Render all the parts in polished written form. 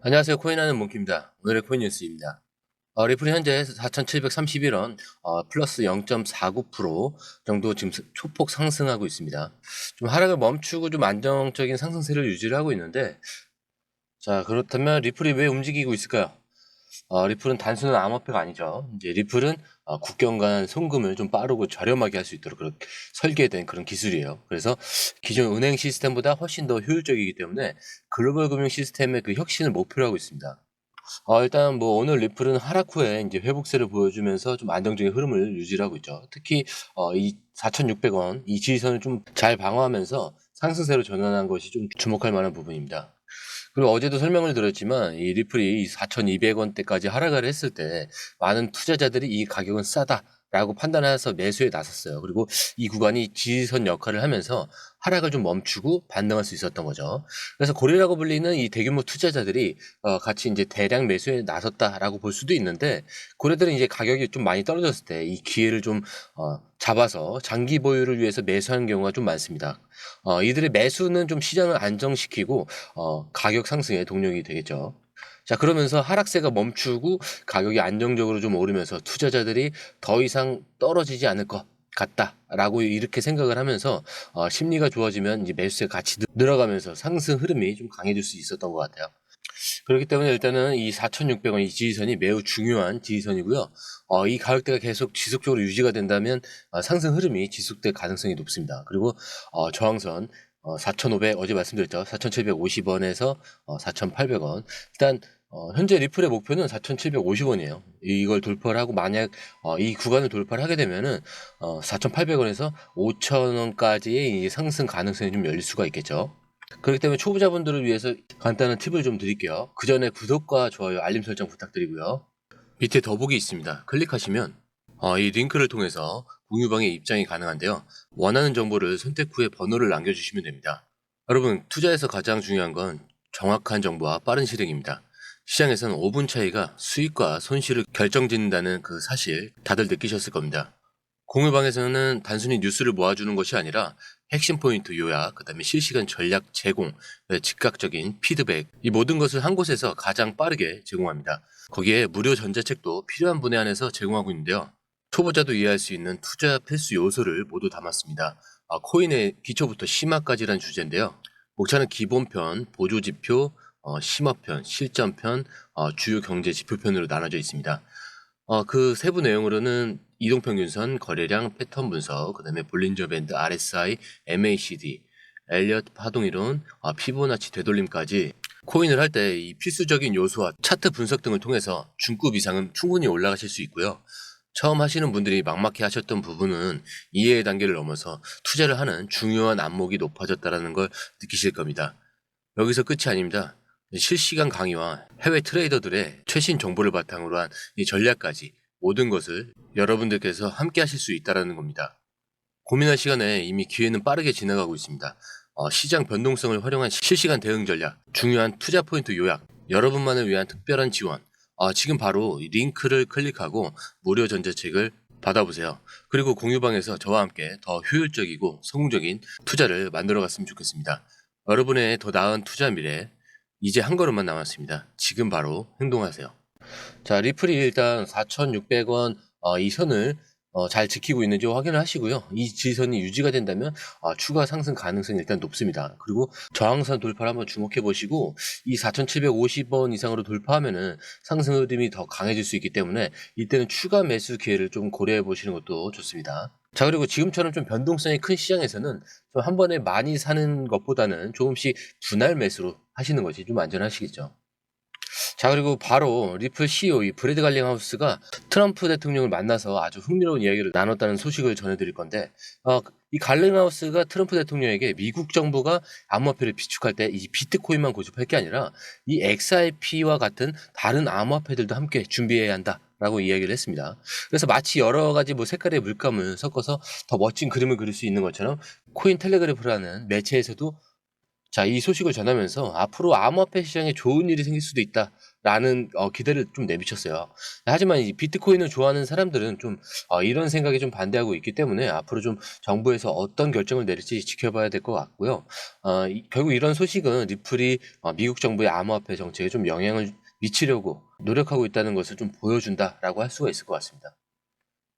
안녕하세요. 코인하는 몽키입니다. 오늘의 코인 뉴스입니다. 리플이 현재 4,731원, 플러스 0.49% 정도 지금 초폭 상승하고 있습니다. 좀 하락을 멈추고 좀 안정적인 상승세를 유지를 하고 있는데, 자, 그렇다면 리플이 왜 움직이고 있을까요? 리플은 단순한 암호화폐가 아니죠. 이제 리플은 국경 간 송금을 좀 빠르고 저렴하게 할 수 있도록 그렇게 설계된 그런 기술이에요. 그래서 기존 은행 시스템보다 훨씬 더 효율적이기 때문에 글로벌 금융 시스템의 그 혁신을 목표로 하고 있습니다. 일단 뭐 오늘 리플은 하락 후에 이제 회복세를 보여주면서 좀 안정적인 흐름을 유지를 하고 있죠. 특히 이 4,600원 이 지지선을 좀 잘 방어하면서 상승세로 전환한 것이 좀 주목할 만한 부분입니다. 그리고 어제도 설명을 드렸지만 이 리플이 4,200원대까지 하락을 했을 때 많은 투자자들이 이 가격은 싸다라고 판단해서 매수에 나섰어요. 그리고 이 구간이 지지선 역할을 하면서 하락을 좀 멈추고 반등할 수 있었던 거죠. 그래서 고래라고 불리는 이 대규모 투자자들이 같이 이제 대량 매수에 나섰다라고 볼 수도 있는데, 고래들은 이제 가격이 좀 많이 떨어졌을 때 이 기회를 좀 잡아서 장기 보유를 위해서 매수하는 경우가 좀 많습니다. 이들의 매수는 좀 시장을 안정시키고 가격 상승의 동력이 되겠죠. 자, 그러면서 하락세가 멈추고 가격이 안정적으로 좀 오르면서 투자자들이 더 이상 떨어지지 않을 것 같다라고 이렇게 생각을 하면서 심리가 좋아지면 이제 매수세가 같이 늘어가면서 상승 흐름이 좀 강해질 수 있었던 것 같아요. 그렇기 때문에 일단은 이 4,600원 이 지지선이 매우 중요한 지지선이고요. 이 가격대가 계속 지속적으로 유지가 된다면 상승 흐름이 지속될 가능성이 높습니다. 그리고 저항선 4,500 어제 말씀드렸죠. 4,750원에서 4,800원. 일단 현재 리플의 목표는 4,750원이에요. 이걸 돌파를 하고 만약 이 구간을 돌파를 하게 되면은 4,800원에서 5,000원까지의 상승 가능성이 좀 열릴 수가 있겠죠. 그렇기 때문에 초보자분들을 위해서 간단한 팁을 좀 드릴게요. 그 전에 구독과 좋아요, 알림 설정 부탁드리고요. 밑에 더보기 있습니다. 클릭하시면 이 링크를 통해서 공유방에 입장이 가능한데요. 원하는 정보를 선택 후에 번호를 남겨주시면 됩니다. 여러분, 투자에서 가장 중요한 건 정확한 정보와 빠른 실행입니다. 시장에서는 5분 차이가 수익과 손실을 결정짓는다는 그 사실 다들 느끼셨을 겁니다. 공유방에서는 단순히 뉴스를 모아주는 것이 아니라 핵심 포인트 요약, 그다음에 실시간 전략 제공, 즉각적인 피드백, 이 모든 것을 한 곳에서 가장 빠르게 제공합니다. 거기에 무료 전자책도 필요한 분야 안에서 제공하고 있는데요. 초보자도 이해할 수 있는 투자 필수 요소를 모두 담았습니다. 코인의 기초부터 심화까지란 주제인데요. 목차는 기본편, 보조지표, 심화편, 실전편, 주요 경제 지표편으로 나눠져 있습니다. 그 세부 내용으로는 이동평균선, 거래량, 패턴 분석, 그 다음에 볼린저 밴드, RSI, MACD, 엘리엇 파동이론, 피보나치 되돌림까지 코인을 할 때 이 필수적인 요소와 차트 분석 등을 통해서 중급 이상은 충분히 올라가실 수 있고요. 처음 하시는 분들이 막막해 하셨던 부분은 이해의 단계를 넘어서 투자를 하는 중요한 안목이 높아졌다는 걸 느끼실 겁니다. 여기서 끝이 아닙니다. 실시간 강의와 해외 트레이더들의 최신 정보를 바탕으로 한 이 전략까지 모든 것을 여러분들께서 함께 하실 수 있다는 겁니다. 고민할 시간에 이미 기회는 빠르게 지나가고 있습니다. 시장 변동성을 활용한 실시간 대응 전략, 중요한 투자 포인트 요약, 여러분만을 위한 특별한 지원. 지금 바로 이 링크를 클릭하고 무료 전자책을 받아보세요. 그리고 공유방에서 저와 함께 더 효율적이고 성공적인 투자를 만들어 갔으면 좋겠습니다. 여러분의 더 나은 투자 미래, 이제 한 걸음만 남았습니다. 지금 바로 행동하세요. 자, 리플이 일단 4,600원 이 선을 잘 지키고 있는지 확인을 하시고요. 이 지선이 유지가 된다면 추가 상승 가능성이 일단 높습니다. 그리고 저항선 돌파를 한번 주목해 보시고 이 4,750원 이상으로 돌파하면은 상승 흐름이 더 강해질 수 있기 때문에 이때는 추가 매수 기회를 좀 고려해 보시는 것도 좋습니다. 자, 그리고 지금처럼 좀 변동성이 큰 시장에서는 좀 한 번에 많이 사는 것보다는 조금씩 분할 매수로 하시는 것이 좀 안전하시겠죠. 자, 그리고 바로 리플 CEO 이 브래드 갈링하우스가 트럼프 대통령을 만나서 아주 흥미로운 이야기를 나눴다는 소식을 전해드릴 건데, 이 갈링하우스가 트럼프 대통령에게 미국 정부가 암호화폐를 비축할 때 이 비트코인만 고집할 게 아니라 이 XRP와 같은 다른 암호화폐들도 함께 준비해야 한다. 라고 이야기를 했습니다. 그래서 마치 여러 가지 뭐 색깔의 물감을 섞어서 더 멋진 그림을 그릴 수 있는 것처럼 코인 텔레그래프라는 매체에서도 자, 이 소식을 전하면서 앞으로 암호화폐 시장에 좋은 일이 생길 수도 있다. 라는 기대를 좀 내비쳤어요. 하지만 이 비트코인을 좋아하는 사람들은 좀 이런 생각에 좀 반대하고 있기 때문에 앞으로 좀 정부에서 어떤 결정을 내릴지 지켜봐야 될 것 같고요. 결국 이런 소식은 리플이 미국 정부의 암호화폐 정책에 좀 영향을 미치려고 노력하고 있다는 것을 좀 보여준다라고 할 수가 있을 것 같습니다.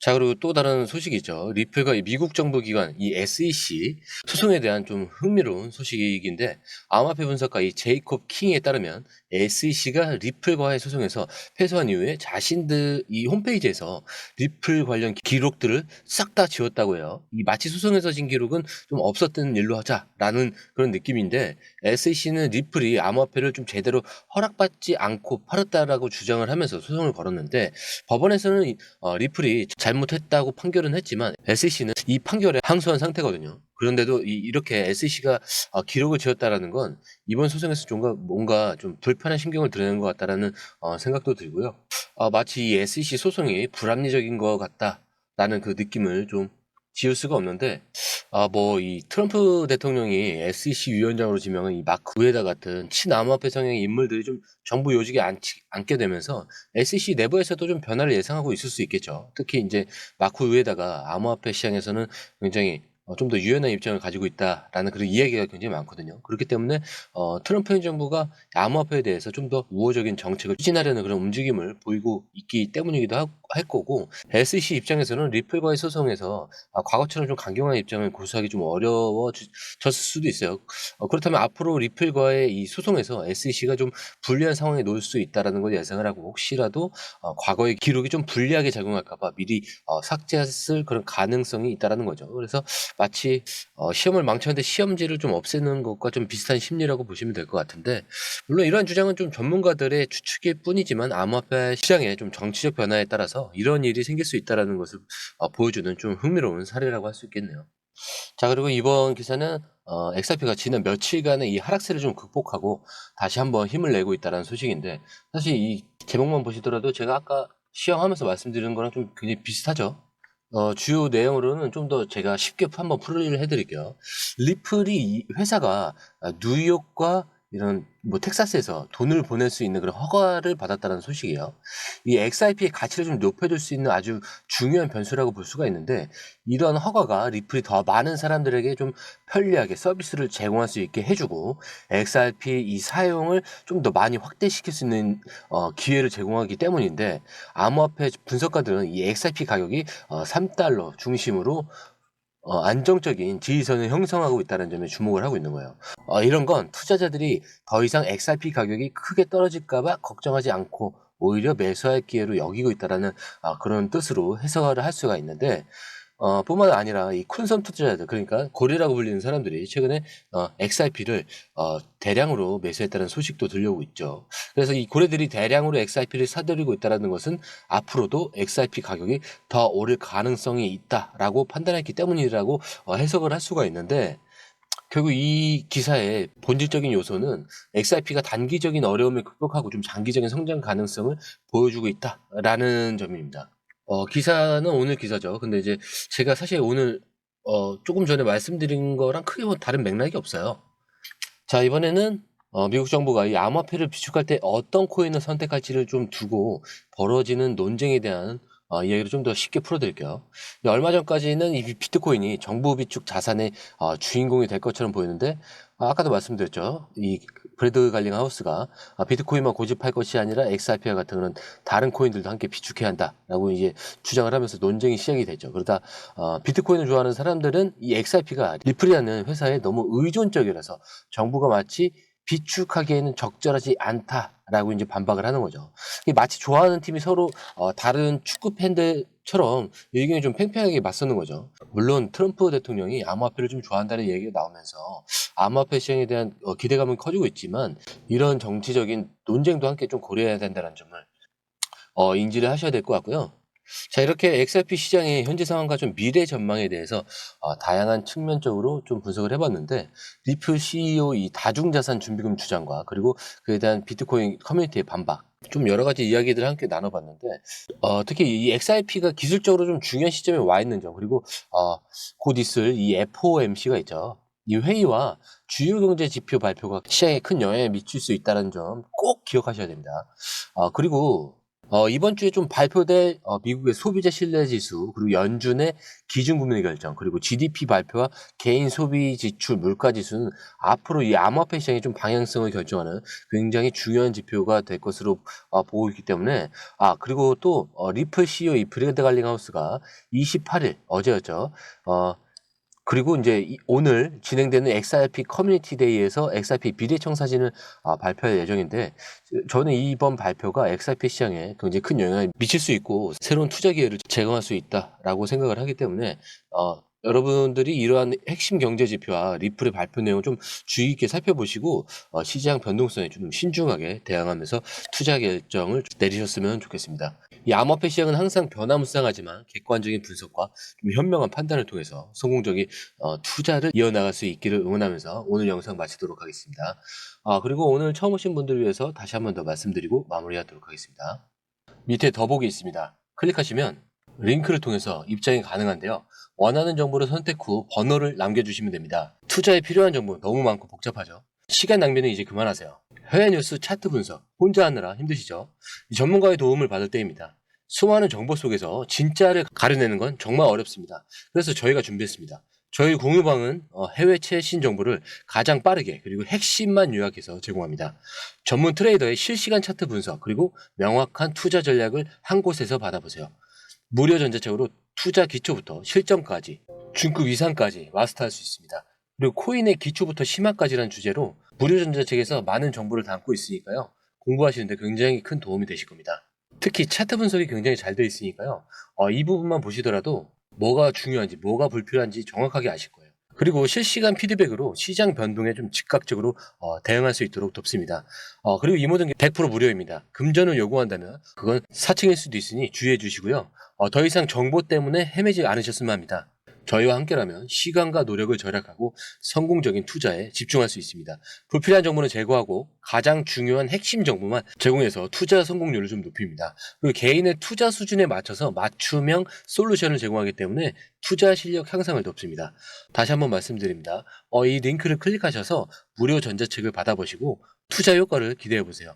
자, 그리고 또 다른 소식이죠. 리플과 이 미국 정부 기관 이 SEC 소송에 대한 좀 흥미로운 소식인데, 암호화폐 분석가 이 제이콥 킹에 따르면 SEC가 리플과의 소송에서 패소한 이후에 자신들 이 홈페이지에서 리플 관련 기록들을 싹 다 지웠다고 해요. 이 마치 소송에서 진 기록은 좀 없었던 일로 하자라는 그런 느낌인데, SEC는 리플이 암호화폐를 좀 제대로 허락받지 않고 팔았다라고 주장을 하면서 소송을 걸었는데, 법원에서는 리플이 잘못했다고 판결은 했지만 SEC는 이 판결에 항소한 상태거든요. 그런데도 이렇게 SEC가 기록을 지었다라는 건 이번 소송에서 뭔가 좀 불편한 심경을 드러낸 것 같다라는 생각도 들고요. 마치 이 SEC 소송이 불합리적인 것 같다라는 그 느낌을 좀 지울 수가 없는데, 뭐 이 트럼프 대통령이 SEC 위원장으로 지명한 이 마크 우에다 같은 친암호화폐 성향의 인물들이 좀 정부 요직에 앉게 되면서 SEC 내부에서도 좀 변화를 예상하고 있을 수 있겠죠. 특히 이제 마크 우에다가 암호화폐 시장에서는 굉장히 좀 더 유연한 입장을 가지고 있다라는 그런 이야기가 굉장히 많거든요. 그렇기 때문에 트럼프 행정부가 암호화폐에 대해서 좀 더 우호적인 정책을 추진하려는 그런 움직임을 보이고 있기 때문이기도 할 거고, SEC 입장에서는 리플과의 소송에서 과거처럼 좀 강경한 입장을 고수하기 좀 어려워졌을 수도 있어요. 그렇다면 앞으로 리플과의 이 소송에서 SEC가 좀 불리한 상황에 놓일 수 있다라는 걸 예상을 하고, 혹시라도 과거의 기록이 좀 불리하게 작용할까 봐 미리 삭제했을 그런 가능성이 있다라는 거죠. 그래서 마치 시험을 망쳤는데 시험지를 좀 없애는 것과 좀 비슷한 심리라고 보시면 될 것 같은데, 물론 이러한 주장은 좀 전문가들의 추측일 뿐이지만 암호화폐 시장의 좀 정치적 변화에 따라서 이런 일이 생길 수 있다라는 것을 보여주는 좀 흥미로운 사례라고 할 수 있겠네요. 자, 그리고 이번 기사는 XRP가 지난 며칠간의 이 하락세를 좀 극복하고 다시 한번 힘을 내고 있다는 소식인데, 사실 이 제목만 보시더라도 제가 아까 시황하면서 말씀드린 거랑 좀 굉장히 비슷하죠. 주요 내용으로는 좀 더 제가 쉽게 한번 풀이를 해드릴게요. 리플이 이 회사가 뉴욕과 이런 뭐 텍사스에서 돈을 보낼 수 있는 그런 허가를 받았다는 소식이에요. 이 XRP의 가치를 좀 높여줄 수 있는 아주 중요한 변수라고 볼 수가 있는데, 이런 허가가 리플이 더 많은 사람들에게 좀 편리하게 서비스를 제공할 수 있게 해주고 XRP 이 사용을 좀 더 많이 확대시킬 수 있는 기회를 제공하기 때문인데, 암호화폐 분석가들은 이 XRP 가격이 3달러 중심으로 안정적인 지지선을 형성하고 있다는 점에 주목을 하고 있는 거예요. 이런 건 투자자들이 더 이상 XRP 가격이 크게 떨어질까 봐 걱정하지 않고 오히려 매수할 기회로 여기고 있다라는 그런 뜻으로 해석을 할 수가 있는데, 뿐만 아니라 이 큰손 투자자들, 그러니까 고래라고 불리는 사람들이 최근에 XRP를 대량으로 매수했다는 소식도 들려오고 있죠. 그래서 이 고래들이 대량으로 XRP를 사들이고 있다는 것은 앞으로도 XRP 가격이 더 오를 가능성이 있다라고 판단했기 때문이라고 해석을 할 수가 있는데, 결국 이 기사의 본질적인 요소는 XRP가 단기적인 어려움을 극복하고 좀 장기적인 성장 가능성을 보여주고 있다라는 점입니다. 기사는 오늘 기사죠. 근데 이제 제가 사실 오늘 조금 전에 말씀드린 거랑 크게 뭐 다른 맥락이 없어요. 자, 이번에는 미국 정부가 이 암호화폐를 비축할 때 어떤 코인을 선택할지를 좀 두고 벌어지는 논쟁에 대한 이야기를 좀 더 쉽게 풀어드릴게요. 얼마 전까지는 이 비트코인이 정부 비축 자산의 주인공이 될 것처럼 보이는데, 아까도 말씀드렸죠. 이 브래드 갈링 하우스가 비트코인만 고집할 것이 아니라 XRP와 같은 그런 다른 코인들도 함께 비축해야 한다라고 이제 주장을 하면서 논쟁이 시작이 됐죠. 그러다 비트코인을 좋아하는 사람들은 이 XRP가 리플이라는 회사에 너무 의존적이라서 정부가 마치 비축하기에는 적절하지 않다라고 이제 반박을 하는 거죠. 이게 마치 좋아하는 팀이 서로 다른 축구 팬들처럼 의견이 좀 팽팽하게 맞서는 거죠. 물론 트럼프 대통령이 암호화폐를 좀 좋아한다는 얘기가 나오면서 암호화폐 시장에 대한 기대감은 커지고 있지만, 이런 정치적인 논쟁도 함께 좀 고려해야 된다는 점을 인지를 하셔야 될 것 같고요. 자, 이렇게 XRP 시장의 현재 상황과 좀 미래 전망에 대해서 다양한 측면적으로 좀 분석을 해봤는데, 리플 CEO 이 다중자산 준비금 주장과 그리고 그에 대한 비트코인 커뮤니티의 반박, 좀 여러 가지 이야기들을 함께 나눠봤는데, 특히 이 XRP가 기술적으로 좀 중요한 시점에 와 있는 점, 그리고 곧 있을 이 FOMC가 있죠. 이 회의와 주요 경제 지표 발표가 시장에 큰 영향을 미칠 수 있다는 점 꼭 기억하셔야 됩니다. 그리고 이번 주에 좀 발표될 미국의 소비자 신뢰 지수, 그리고 연준의 기준금리 결정, 그리고 GDP 발표와 개인 소비 지출 물가 지수는 앞으로 이 암호화폐 시장의 좀 방향성을 결정하는 굉장히 중요한 지표가 될 것으로 보고 있기 때문에, 그리고 또 리플 CEO 이 브래드 갈링하우스가 28일 어제였죠. 그리고 이제 오늘 진행되는 XRP 커뮤니티 데이에서 XRP 비례청사진을 발표할 예정인데, 저는 이번 발표가 XRP 시장에 굉장히 큰 영향을 미칠 수 있고 새로운 투자 기회를 제공할 수 있다라고 생각을 하기 때문에 여러분들이 이러한 핵심 경제 지표와 리플의 발표 내용을 좀 주의 깊게 살펴보시고 시장 변동성에 좀 신중하게 대응하면서 투자 결정을 내리셨으면 좋겠습니다. 이 암호화폐 시장은 항상 변화무쌍하지만 객관적인 분석과 좀 현명한 판단을 통해서 성공적인 투자를 이어나갈 수 있기를 응원하면서 오늘 영상 마치도록 하겠습니다. 그리고 오늘 처음 오신 분들을 위해서 다시 한 번 더 말씀드리고 마무리하도록 하겠습니다. 밑에 더보기 있습니다. 클릭하시면 링크를 통해서 입장이 가능한데요. 원하는 정보를 선택 후 번호를 남겨주시면 됩니다. 투자에 필요한 정보 너무 많고 복잡하죠? 시간 낭비는 이제 그만하세요. 해외 뉴스 차트 분석 혼자 하느라 힘드시죠? 전문가의 도움을 받을 때입니다. 수많은 정보 속에서 진짜를 가려내는 건 정말 어렵습니다. 그래서 저희가 준비했습니다. 저희 공유방은 해외 최신 정보를 가장 빠르게 그리고 핵심만 요약해서 제공합니다. 전문 트레이더의 실시간 차트 분석 그리고 명확한 투자 전략을 한 곳에서 받아보세요. 무료 전자책으로 투자 기초부터 실전까지 중급 이상까지 마스터할 수 있습니다. 그리고 코인의 기초부터 심화까지라는 주제로 무료 전자책에서 많은 정보를 담고 있으니까요. 공부하시는데 굉장히 큰 도움이 되실 겁니다. 특히 차트 분석이 굉장히 잘 되어 있으니까요. 이 부분만 보시더라도 뭐가 중요한지 뭐가 불필요한지 정확하게 아실 거예요. 그리고 실시간 피드백으로 시장 변동에 좀 즉각적으로 대응할 수 있도록 돕습니다. 그리고 이 모든 게 100% 무료입니다. 금전을 요구한다면 그건 사칭일 수도 있으니 주의해 주시고요. 더 이상 정보 때문에 헤매지 않으셨으면 합니다. 저희와 함께라면 시간과 노력을 절약하고 성공적인 투자에 집중할 수 있습니다. 불필요한 정보는 제거하고 가장 중요한 핵심 정보만 제공해서 투자 성공률을 좀 높입니다. 그리고 개인의 투자 수준에 맞춰서 맞춤형 솔루션을 제공하기 때문에 투자 실력 향상을 돕습니다. 다시 한번 말씀드립니다. 이 링크를 클릭하셔서 무료 전자책을 받아보시고 투자 효과를 기대해보세요.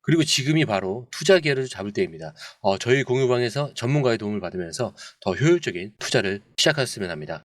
그리고 지금이 바로 투자 기회를 잡을 때입니다. 저희 공유방에서 전문가의 도움을 받으면서 더 효율적인 투자를 시작하셨으면 합니다.